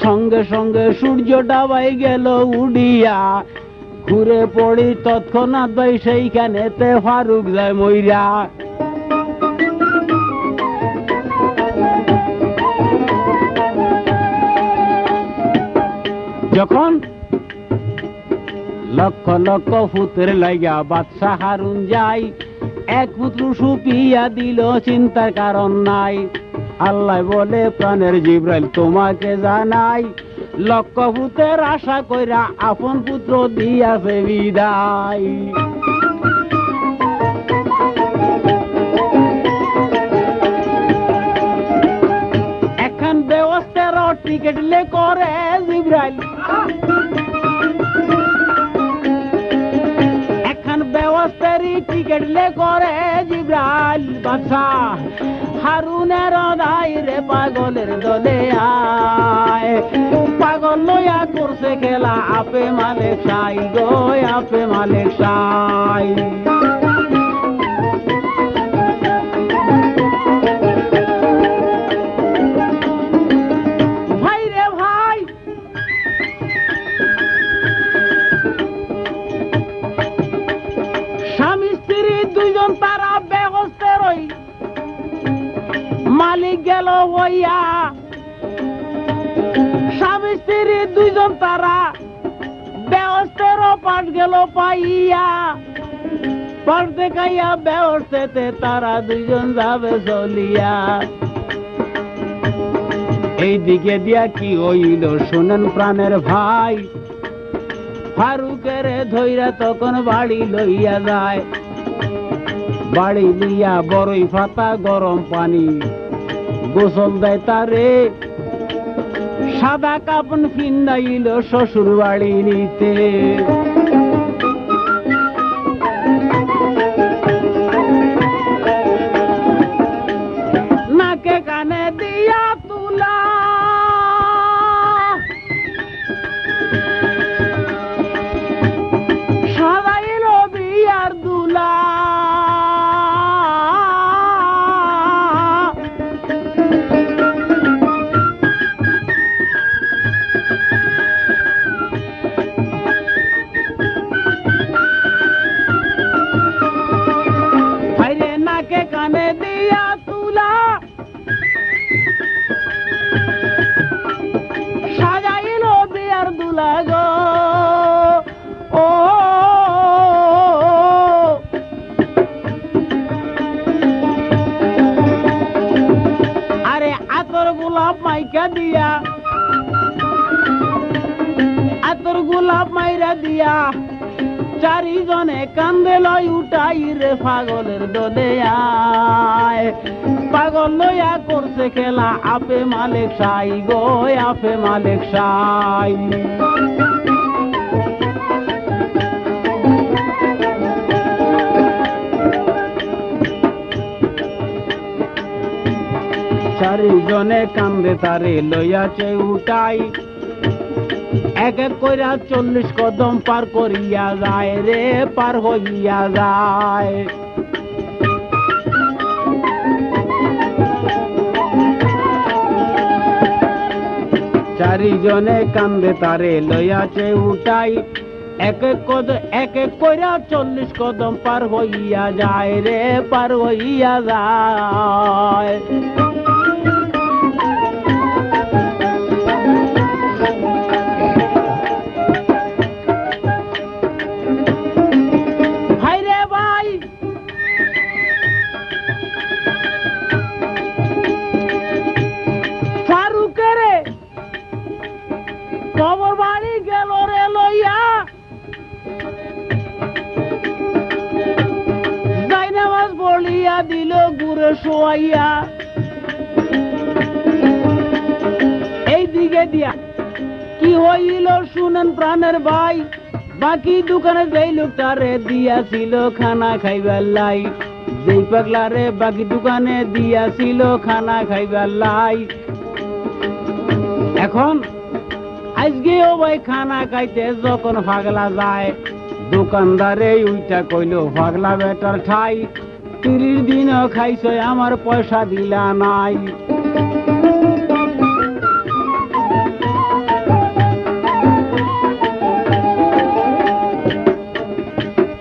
সঙ্গে সঙ্গে সূর্য ডাবাই গেল উড়িয়া ঘুরে পড়ি তৎক্ষণাৎ ভাই সেইখানেতে ফারুক যায় মইরা যখন লক্ষ লক্ষ পুত্রের লাইগা বাদশা হারুন যায় এক পুত্র সুপিয়া দিল চিন্তার কারণ নাই আল্লাহ বলে প্রাণের জিব্রাইল তোমাকে জানাই লক্ষ পুত্রের আশা কইরা আপন পুত্র দিয়াছে বিদায় এখন ব্যবস্থার টিকিট লে করে জিব্রাইল ব্যবস্থারি টিকিট লে করে জিব্রাইল বাদশা হারুনের দায় রে পাগলের দলে আয় পাগল লইয়া করছে খেলা আপে মালিক সাই গো আপে মালিক সাই ভাই রে ভাই স্বামী স্ত্রী দুইজন তারা ব্যবস্থা রই মালিক গেল হইয়া স্বামী স্ত্রী দুইজন তারা ব্যবস্থার পাঠ গেল পাইয়া পাঠ দেখাইয়া ব্যবস্থাতে তারা দুইজন যাবে চলিয়া এই দিকে দিয়া কি হইল শোনেন প্রাণের ভাই ফারুকের ধইরা তখন বাড়ি লইয়া যায় বাড়ি লিয়া বড়ই পাতা গরম পানি গোসল দেয় তারে সাদা কাপন ফিন্দাইল শ্বশুর বাড়ি নিতে নাকে কানে দিয়া তুলা আতর গোলাপ মাইরা দিয়া চারিজনে কান্দে লয় উঠাই রে পাগলের দলে আয় পাগল লইয়া করছে খেলা আপে মালিক সাই গো আপে মালিক সাই চারিজনে কান্দে তারে লইয়াছে উঠাই এক এক কইরা 40 কদম পার করিয়া যায় রে পার হইয়া যায় চারিজনে কান্দে তারে লইয়াছে উঠাই এক এক কইরা 40 কদম পার হইয়া যায় রে পার হইয়া যায় কবর বাড়ি গেল রে লইয়া জায়নামাজ বলিয়া দিল গুড়ে শোয়াইয়া এই দিকে দিয়া কি হইল শুনেন প্রাণের ভাই বাকি দোকানে যেই লোকটারে দিয়াছিল খানা খাইবার লাই যেই পাগলারে বাকি দোকানে দিয়াছিল খানা খাইবার লাই এখন আজকেও ভাই খানা খাইতে যখন পাগলা যায় দোকানদারে উইটা কইল পাগলা বেটার ঠাই 30 দিনও খাইছ আমার পয়সা দিলা নাই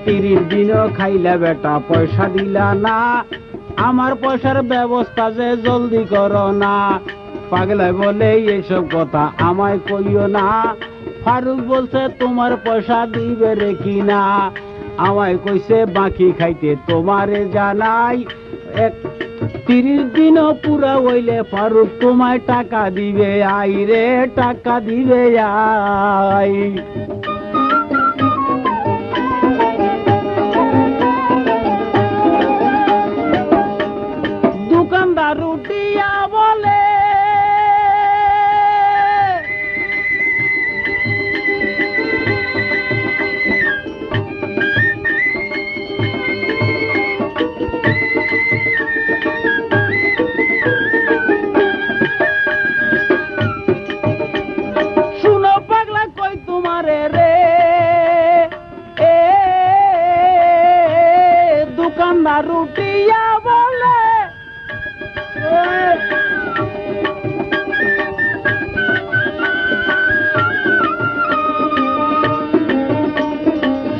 30 দিনও খাইলা বেটা পয়সা দিলা না আমার পয়সার ব্যবস্থা যে জলদি করো না পাগলা বলে এইসব কথা আমায় কইও না ফারুক বলছে তোমার পয়সা দিবে রে কিনা আমায় কইছে বাকি খাইতে তোমারে জানাই 30 দিনও পুরা হইলে ফারুক তোমায় টাকা দিবে আই রে টাকা দিবে আই দোকানদার উঠিয়া বলে রুটিয়া বলে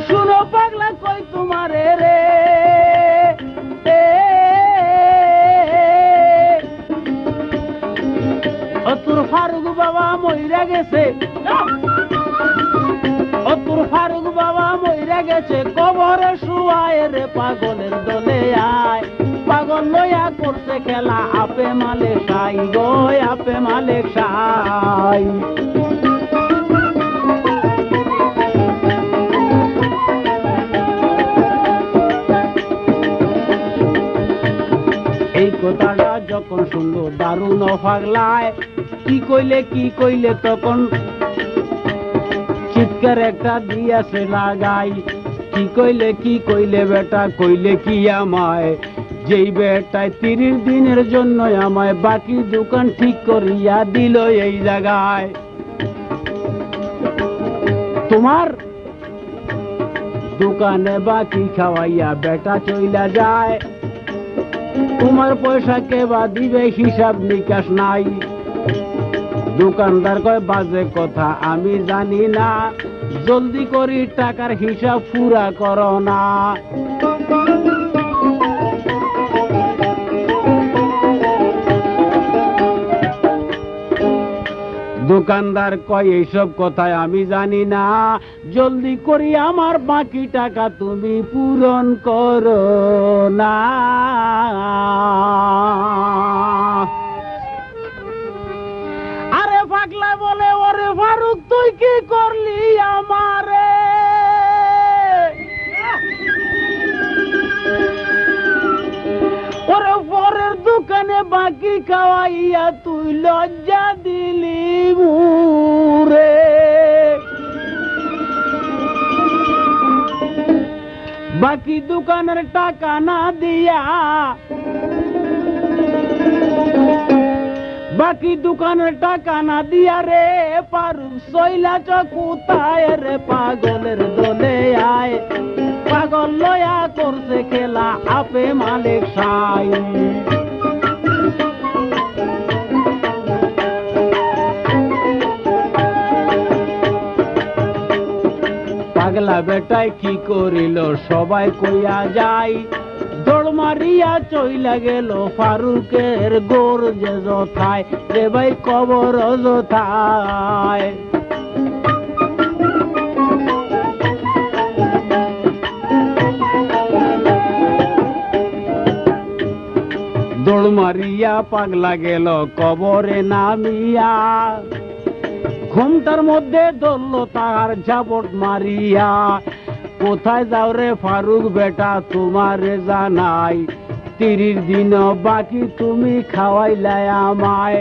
শুনো পাগলা কই তোমারে রে তোর ফারুক বাবা মইরা গেছে তোর ফারুক বাবা মইরা গেছে কবরে শুয়ায় রে পাগলের দলে আয় পাগল লইয়া করছে খেলা আপে মালে সাই গো আপে মালে সাই এই কথাটা যখন শুনলো দারুণ পাগলায় কি কইলে তখন চিৎকার একটা দিয়াছে লাগাই কি কইলে বেটা কইলে কি আমায় যেই বেটায় 30 দিনের জন্য আমায় বাকি দোকান ঠিক করিয়া দিল এই জায়গায় তোমার দোকানে বাকি খাওয়াইয়া বেটা চইলা যায় তোমার পয়সা কে বা দিবে হিসাব নিকাশ নাই দোকানদার কয় বাজে কথা আমি জানি না জলদি করি টাকার হিসাব পুরা করো না দোকানদার কয় এইসব কথায় আমি জানি না জলদি করি আমার বাকি টাকা তুমি পূরণ করো না আরে পাগলা বলে ওরে ফারুক তুই কি করলি আমারে ওরে পরের দোকানে বাকি খাওয়াইয়া তুই লজ্জা দিলি মুরে বাকি দোকানের টাকা না দিয়া বাকি দোকানের টাকা না দিয়া রে ফারুক সইলা চকুতায় রে পাগলের দলে আয় পাগল লয়া করছে খেলা আপে মালিক সাই পাগলা বেটায় কি করিল সবাই কইয়া যায় দৌড় মারিয়া চইলা গেল ফারুকের গোর যে যথায় রে ভাই কবর যথায় দৌড় মারিয়া পাগলা গেল কবরে নামিয়া ঘুমটার মধ্যে ধরল তার ঝাপট মারিয়া কোথায় যাও রে ফারুক বেটা তোমারে জানাই 30 দিন বাকি তুমি খাওয়াইলাই আমায়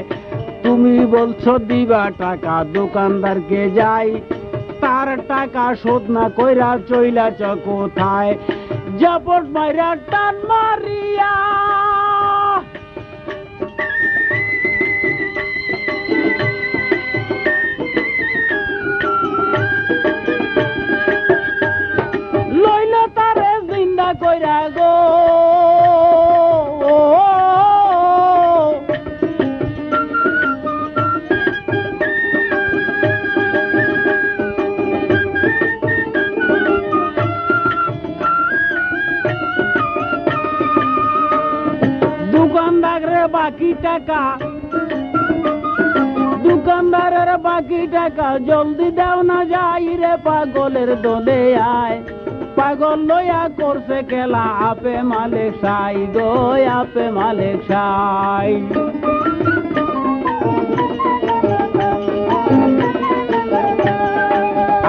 তুমি বলছো দিবা টাকা দোকানদারকে যাই তার টাকা শোধ না কইরা চইলাছ কোথায় ঝাপট মাইরা টান মারিয়া কইরা গো দোকানদারের বাকি টাকা দোকানদারের বাকি টাকা জলদি দাও না যাই রে পাগলের দলে আয় পাগল লয়া করছে খেলা আপে মালিক সাই গো আপে মালিক সাই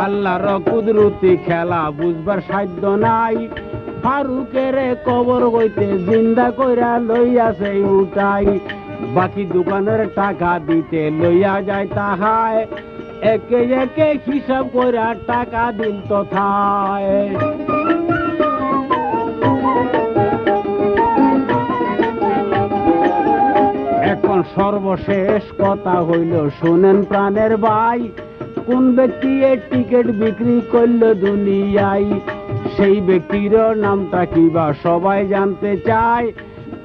আল্লাহর কুদরতি খেলা বুঝবার সাধ্য নাই ফারুকের কবর হইতে জিন্দা কইরা লইয়াছে উঠাই বাকি দোকানের টাকা দিতে লইয়া যায় তাহায় একে একে হিসাব কইরা টাকা দিল তথায় এখন সর্বশেষ কথা হইল শুনেন প্রাণের ভাই কোন ব্যক্তি টিকিট বিক্রি করল দুনিয়ায় সেই ব্যক্তির নামটা কিবা সবাই জানতে চায়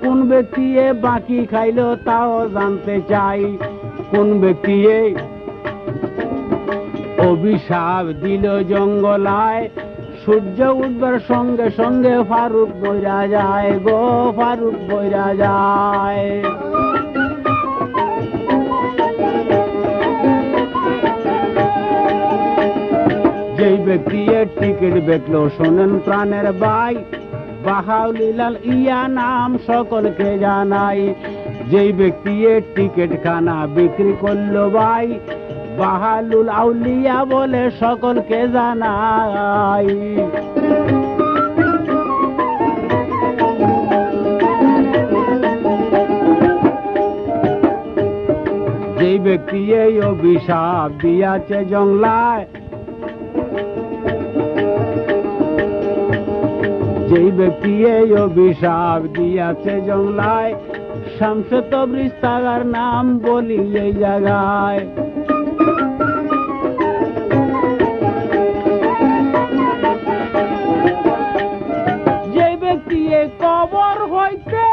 কোন ব্যক্তি বাকি খাইলো তাও জানতে চাই কোন ব্যক্তি অভিশাপ দিল জঙ্গলায় সূর্য উঠবার সঙ্গে সঙ্গে ফারুক বইরা যায় গো ফারুক বইরা যায় যেই ব্যক্তি টিকিট বেচলো শোনেন প্রাণের ভাই বাহাউলিলাল ইয়া নাম সকলকে জানাই যেই ব্যক্তি টিকিট খানা বিক্রি করলো ভাই বাহালুল আউলিয়া বলে সকলকে জানাই যেই ব্যক্তি এই অভিশাপ দিয়াছে জংলায় যেই ব্যক্তি এই অভিশাপ দিয়াছে জংলায় শামসে তবরিজ তার নাম বলি এই জায়গায় যেই ব্যক্তি এই কবর হইতে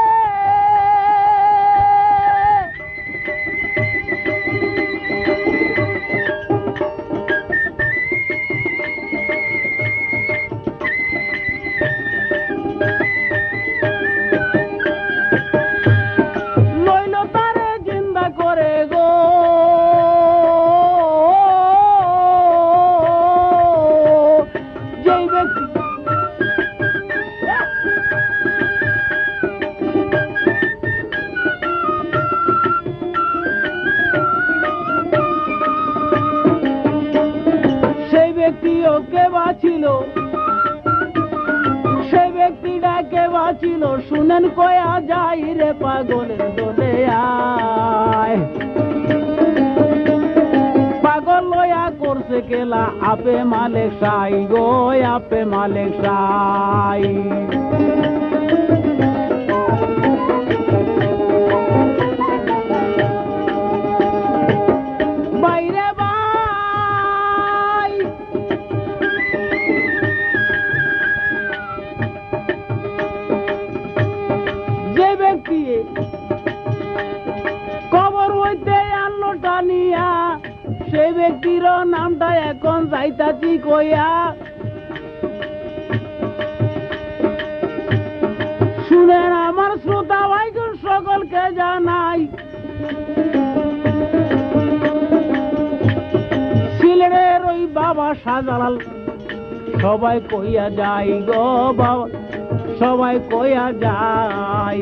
কে বাঁচিল, সে ব্যক্তিটা কে বাঁচিল, শুনেন কয়া যাই রে পাগলের দলে আয়। পাগল লয়া করছে কেলা আপে মালিক সাই গো, আপে মালিক সাই। বাইরে ভাই যে ব্যক্তি কবর হইতে আনলো টানিয়া, সেই ব্যক্তির নামটা এখন যাইতাছি কইয়া। শুনেন আমার শ্রোতা ভাইগণ সকলকে জানাই, সিলেটের ওই বাবা শাহজালাল সবাই কইয়া যাই গো বাবা, সবাই কইয়া যাই।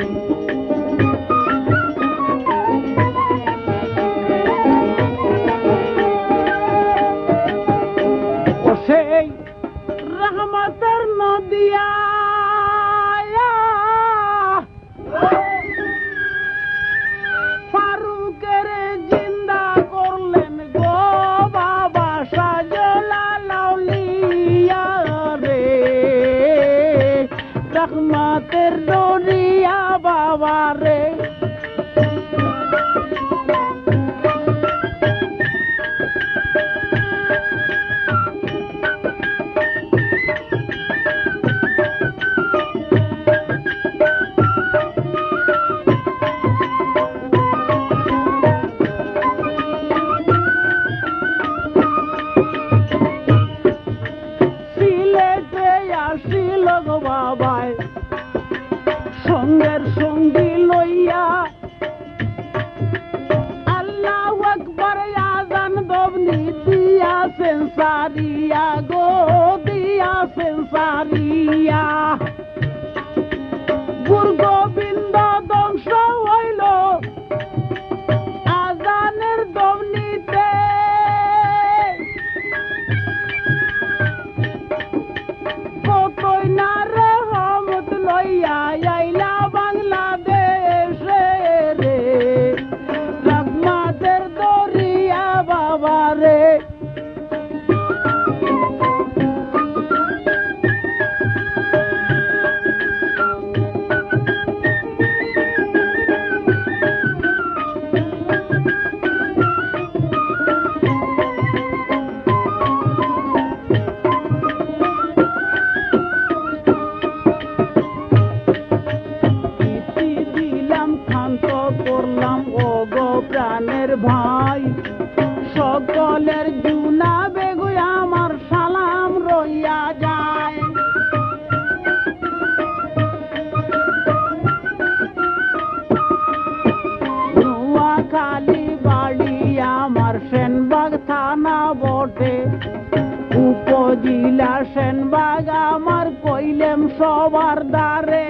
ও সেই রহমতের নদিয়া ফারুকের জিন্দা করলেন গো বাবা শাহজালাল আউলিয়া রে, রহমতের দরিয়া বাবা রে। সিলেটে আসিল গো বাবায় সঙ্গের সঙ্গী লইয়া, আল্লাহু আকবার আযান দবনি দিয়াছেন সারিয়া গো, দিয়াছেন সারিয়া। গুরু গোবিন্দ ধ্বংস হইল আযানের দবনিতে, কতই না রহমত লইয়া আইলা বাংলাদেশে রে, রহমতের দরিয়া বাবা রে। ইতি দিলাম ক্ষান্ত করলাম ও গো প্রাণের ভাই, সকলের জুনা বেগু আমার সালাম রইয়া যায়। নোয়াখালী বাড়ি আমার সেনবাগ থানা বটে, উপজেলা সেনবাগ আমার কইলেম সবার দ্বারে।